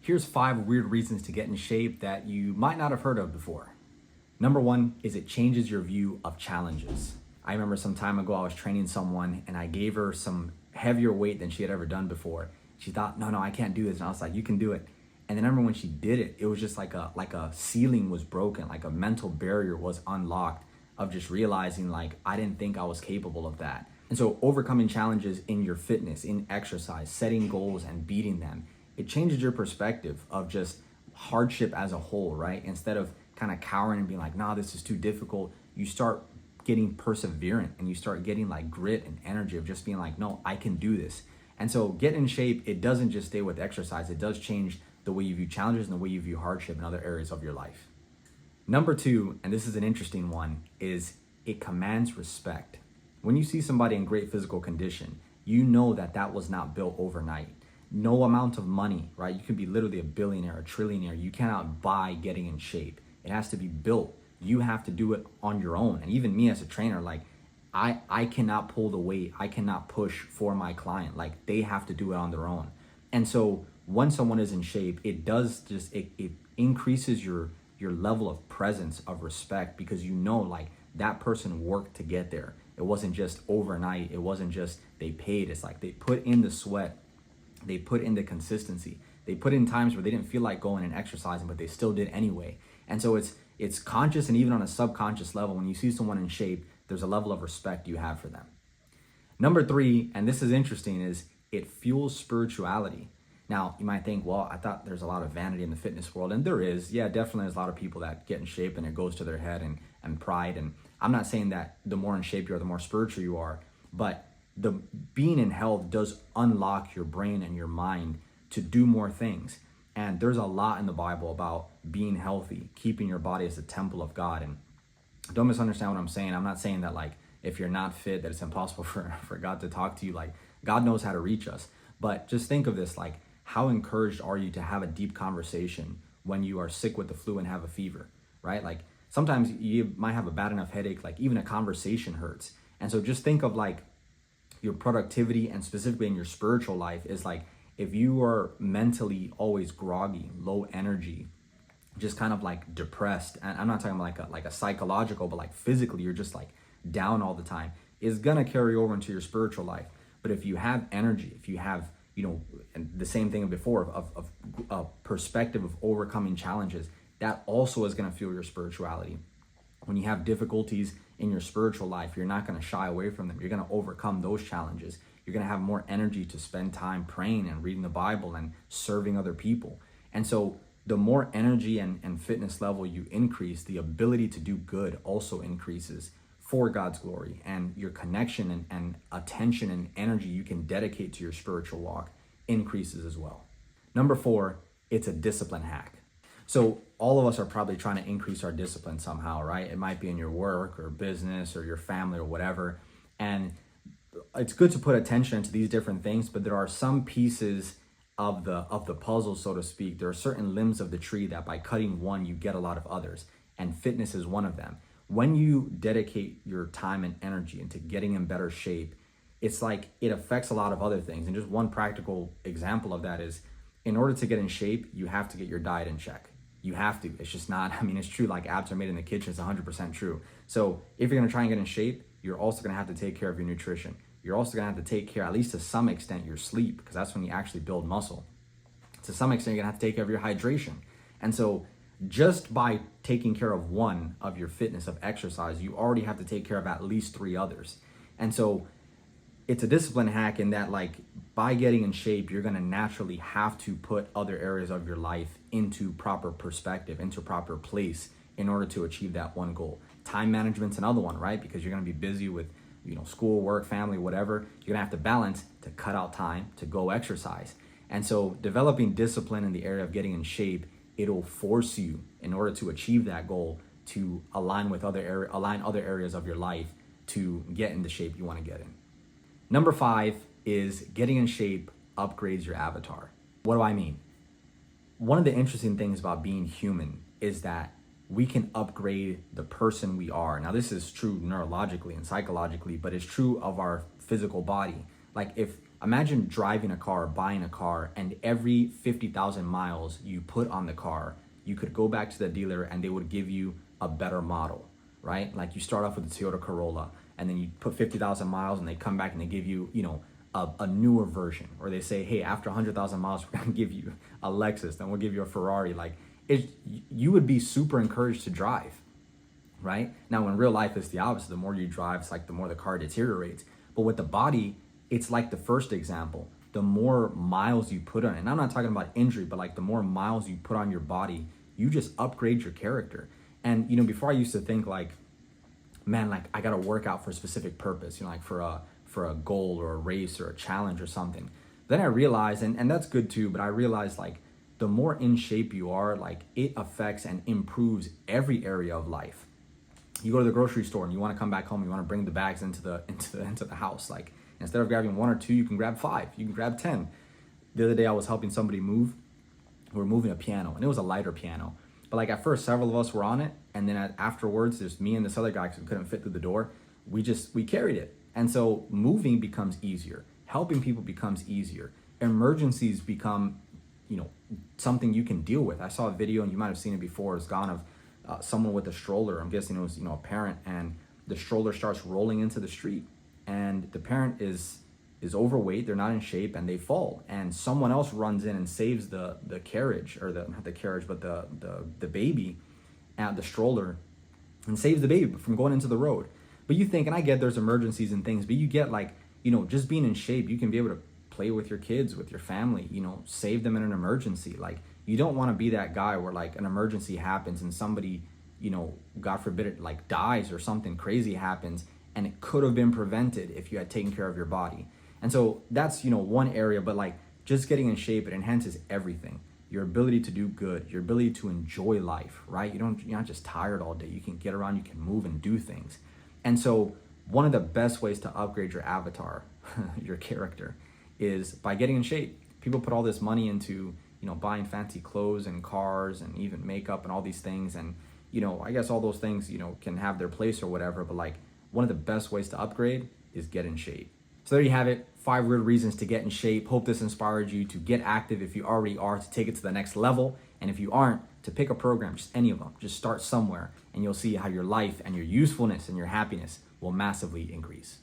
Here's 5 weird reasons to get in shape that you might not have heard of before. Number 1 is it changes your view of challenges. I remember some time ago I was training someone and I gave her some heavier weight than she had ever done before. She thought, no, I can't do this. And I was like, you can do it. And then I remember when she did it, it was just like a ceiling was broken, like a mental barrier was unlocked of just realizing like, I didn't think I was capable of that. And so overcoming challenges in your fitness, in exercise, setting goals and beating them, it changes your perspective of just hardship as a whole, right? Instead of kind of cowering and being like, nah, this is too difficult, you start getting perseverant and you start getting like grit and energy of just being like, no, I can do this. And so get in shape, it doesn't just stay with exercise, it does change the way you view challenges and the way you view hardship in other areas of your life. Number 2, and this is an interesting one, is it commands respect. When you see somebody in great physical condition, you know that that was not built overnight. No amount of money, right? You can be literally a billionaire, a trillionaire. You cannot buy getting in shape. It has to be built. You have to do it on your own. And even me as a trainer, like I cannot pull the weight. I cannot push for my client. Like they have to do it on their own. And so when someone is in shape, it does just, it increases your level of presence, of respect, because you know like that person worked to get there. It wasn't just overnight. It wasn't just they paid. It's like they put in the sweat. They put in the consistency. They put in times where they didn't feel like going and exercising, but they still did anyway. And so it's conscious, and even on a subconscious level, when you see someone in shape, there's a level of respect you have for them. Number 3, and this is interesting, is it fuels spirituality. Now, you might think, well, I thought there's a lot of vanity in the fitness world, and there is. Yeah, definitely there's a lot of people that get in shape and it goes to their head and pride. And I'm not saying that the more in shape you are, the more spiritual you are, but the being in health does unlock your brain and your mind to do more things. And there's a lot in the Bible about being healthy, keeping your body as a temple of God. And don't misunderstand what I'm saying. I'm not saying that like if you're not fit, that it's impossible for God to talk to you. Like God knows how to reach us. But just think of this, like how encouraged are you to have a deep conversation when you are sick with the flu and have a fever, right? Like sometimes you might have a bad enough headache, like even a conversation hurts. And so just think of like your productivity, and specifically in your spiritual life, is like if you are mentally always groggy, low energy, just kind of like depressed, and I'm not talking about like a psychological, but like physically you're just like down all the time, is gonna carry over into your spiritual life. But if you have energy, if you have, and the same thing before of a perspective of overcoming challenges, that also is gonna fuel your spirituality. When you have difficulties in your spiritual life, you're not going to shy away from them. You're going to overcome those challenges. You're going to have more energy to spend time praying and reading the Bible and serving other people. And so the more energy and fitness level you increase, the ability to do good also increases for God's glory. And your connection and attention and energy you can dedicate to your spiritual walk increases as well. Number 4, it's a discipline hack. So all of us are probably trying to increase our discipline somehow, right? It might be in your work or business or your family or whatever. And it's good to put attention to these different things, but there are some pieces of the puzzle, so to speak. There are certain limbs of the tree that by cutting one, you get a lot of others. And fitness is one of them. When you dedicate your time and energy into getting in better shape, it's like it affects a lot of other things. And just one practical example of that is, in order to get in shape, you have to get your diet in check. You have to. It's just not, it's true, like abs are made in the kitchen. It's 100% true. So if you're going to try and get in shape, you're also going to have to take care of your nutrition. You're also going to have to take care, at least to some extent, your sleep, because that's when you actually build muscle. To some extent, you're going to have to take care of your hydration. And so just by taking care of one of your fitness, of exercise, you already have to take care of at least 3 others. And so it's a discipline hack in that, like, by getting in shape, you're going to naturally have to put other areas of your life into proper perspective, into proper place in order to achieve that one goal. Time management's another one, right? Because you're going to be busy with, school, work, family, whatever. You're going to have to balance to cut out time to go exercise. And so developing discipline in the area of getting in shape, it'll force you, in order to achieve that goal, to align other areas of your life to get in the shape you want to get in. Number 5 is getting in shape upgrades your avatar. What do I mean? One of the interesting things about being human is that we can upgrade the person we are. Now, this is true neurologically and psychologically, but it's true of our physical body. Like if Imagine driving a car, buying a car, and every 50,000 miles you put on the car, you could go back to the dealer and they would give you a better model, right? Like you start off with the Toyota Corolla and then you put 50,000 miles and they come back and they give you, a newer version. Or they say, hey, after 100,000 miles, we're gonna give you a Lexus, then we'll give you a Ferrari. Like you would be super encouraged to drive, right? Now in real life, it's the opposite. The more you drive, it's like the more the car deteriorates. But with the body, it's like the first example. The more miles you put on it, and I'm not talking about injury, but like the more miles you put on your body, you just upgrade your character. And before I used to think like, man, like I gotta work out for a specific purpose, like for a goal or a race or a challenge or something. Then I realized, and that's good too, but I realized like the more in shape you are, like it affects and improves every area of life. You go to the grocery store and you want to come back home, you want to bring the bags into the house. Like instead of grabbing 1 or 2, you can grab 5, you can grab 10. The other day I was helping somebody move. We were moving a piano and it was a lighter piano. But like at first, several of us were on it. And then afterwards, there's me and this other guy because we couldn't fit through the door. We carried it. And so moving becomes easier. Helping people becomes easier. Emergencies become, something you can deal with. I saw a video and you might have seen it before. It's gone of someone with a stroller. I'm guessing it was, a parent, and the stroller starts rolling into the street. And the parent is overweight, they're not in shape, and they fall. And someone else runs in and saves the carriage, or not the carriage, but the baby at the stroller, and saves the baby from going into the road. But you think, and I get there's emergencies and things, but you get like, just being in shape, you can be able to play with your kids, with your family, save them in an emergency. Like you don't want to be that guy where like an emergency happens and somebody, God forbid it, like dies or something crazy happens, and it could have been prevented if you had taken care of your body. And so that's, one area, but like just getting in shape, it enhances everything. Your ability to do good, your ability to enjoy life, right? You're not just tired all day. You can get around, you can move and do things. And so one of the best ways to upgrade your avatar, your character, is by getting in shape. People put all this money into, buying fancy clothes and cars and even makeup and all these things. And, I guess all those things, can have their place or whatever, but like one of the best ways to upgrade is get in shape. So there you have it, 5 weird reasons to get in shape. Hope this inspired you to get active if you already are, to take it to the next level. And if you aren't, to pick a program, just any of them. Just start somewhere and you'll see how your life and your usefulness and your happiness will massively increase.